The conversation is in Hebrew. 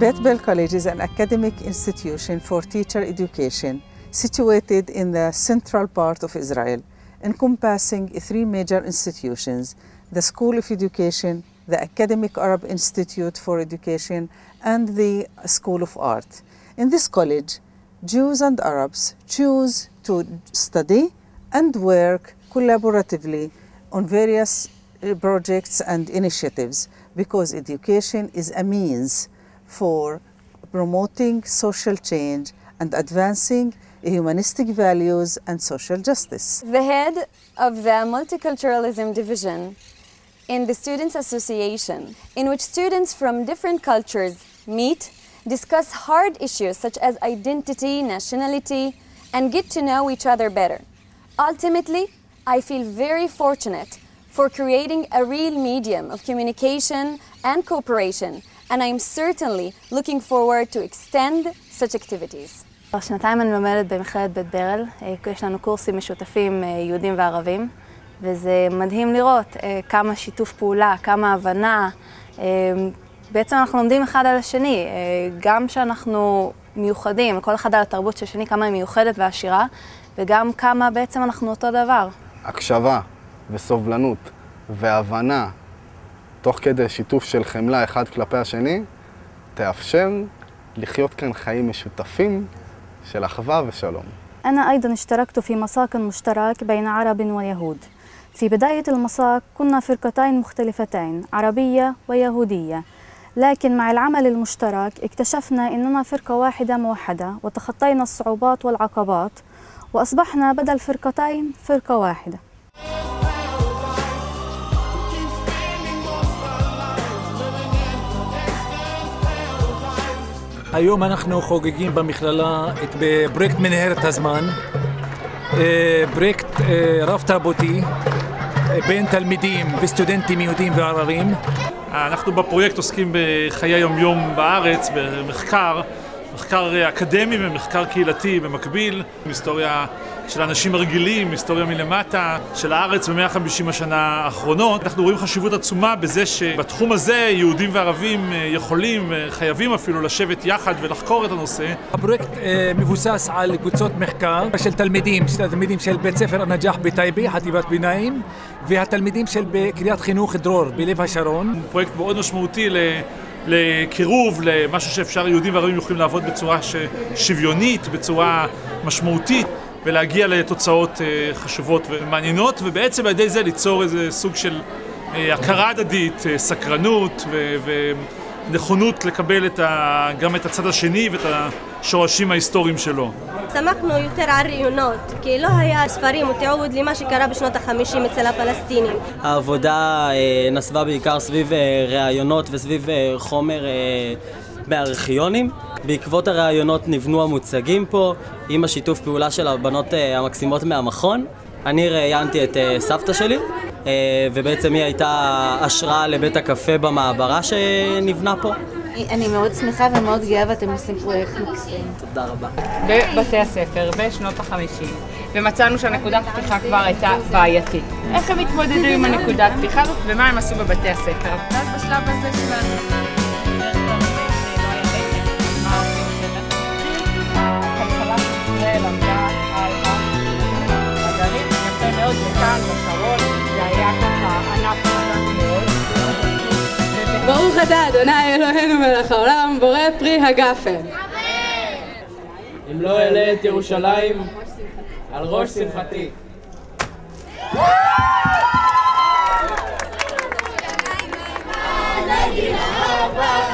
Beth Bell College is an academic institution for teacher education situated in the central part of Israel, encompassing three major institutions: the School of Education, the Academic Arab Institute for Education, and the School of Art. In this college, Jews and Arabs choose to study and work collaboratively on various projects and initiatives because education is a means for promoting social change and advancing humanistic values and social justice. The head of the Multiculturalism Division in the Students' Association, in which students from different cultures meet, discuss hard issues such as identity, nationality, and get to know each other better. Ultimately, I feel very fortunate for creating a real medium of communication and cooperation, and I'm certainly looking forward to extend such activities. שנתיים אני מלמדת במכללת בית ברל, יש לנו קורסים משותפים יהודים וערבים, וזה מדהים לראות כמה שיתוף פעולה, כמה הבנה. בעצם אנחנו לומדים אחד על השני, גם שאנחנו מיוחדים, כל אחד על התרבות של השני, כמה היא מיוחדת ועשירה, וגם כמה בעצם אנחנו אותו דבר. הקשבה וסובלנות והבנה, תוך כדי שיתוף של חמלה אחד כלפי השני, תאפשר לחיות כאן חיים משותפים של אחווה ושלום. أنا أيضاً اشتركت في مساق مشترك بين عرب ويهود. في بداية المساق كنا فرقتين مختلفتين، عربية ويهودية. لكن مع العمل المشترك اكتشفنا أننا فرقة واحدة موحدة وتخطينا الصعوبات والعقبات وأصبحنا بدل فرقتين فرقة واحدة. היום אנחנו חוגגים במכללה את פרויקט מנהרת הזמן, פרויקט רב תרבותי בין תלמידים וסטודנטים יהודים וערבים. אנחנו בפרויקט עוסקים בחיי היום-יום בארץ, במחקר אקדמי ומחקר קהילתי במקביל, היסטוריה של האנשים הרגילים, היסטוריה מלמטה של הארץ ב-150 השנה האחרונות. אנחנו רואים חשיבות עצומה בזה שבתחום הזה יהודים וערבים יכולים וחייבים אפילו לשבת יחד ולחקור את הנושא. הפרויקט מבוסס על קבוצות מחקר של תלמידים של בית ספר הנג'אח בטייבה, חטיבת ביניים, והתלמידים של קריית חינוך דרור בלב השרון. פרויקט מאוד משמעותי לקירוב, למשהו שאפשר יהודים וערבים יכולים לעבוד בצורה שוויונית, בצורה משמעותית, ולהגיע לתוצאות חשובות ומעניינות, ובעצם על ידי זה ליצור איזה סוג של הכרה הדדית, סקרנות ונכונות לקבל גם את הצד השני ואת השורשים ההיסטוריים שלו. סמכנו יותר על רעיונות, כי לא היה ספרים או תיעוד למה שקרה בשנות ה-50 אצל הפלסטינים. העבודה נסבה בעיקר סביב רעיונות וסביב חומר בארכיונים. בעקבות הרעיונות נבנו המוצגים פה, עם השיתוף פעולה של הבנות המקסימות מהמכון. אני ראיינתי את סבתא שלי, ובעצם היא הייתה השראה לבית הקפה במעברה שנבנה פה. אני מאוד שמחה ומאוד גאה ואתם עושים פרויקט מקסים. תודה רבה. בבתי הספר בשנות ה-50, ומצאנו שהנקודת פתיחה כבר הייתה בעייתית. איך הם התמודדו עם הנקודת פתיחה הזאת ומה הם עשו בבתי הספר? אז בשלב הזה שלנו. למדה על הגרעין, יפה מאוד, וכאן בשרון, זה היה ככה ענף חזק מאוד. ברוך אתה, אדוני אלוהינו מלך העולם, בורא פרי הגפן. אם לא אעלה את ירושלים, על ראש שמחתי. נגיד אהבה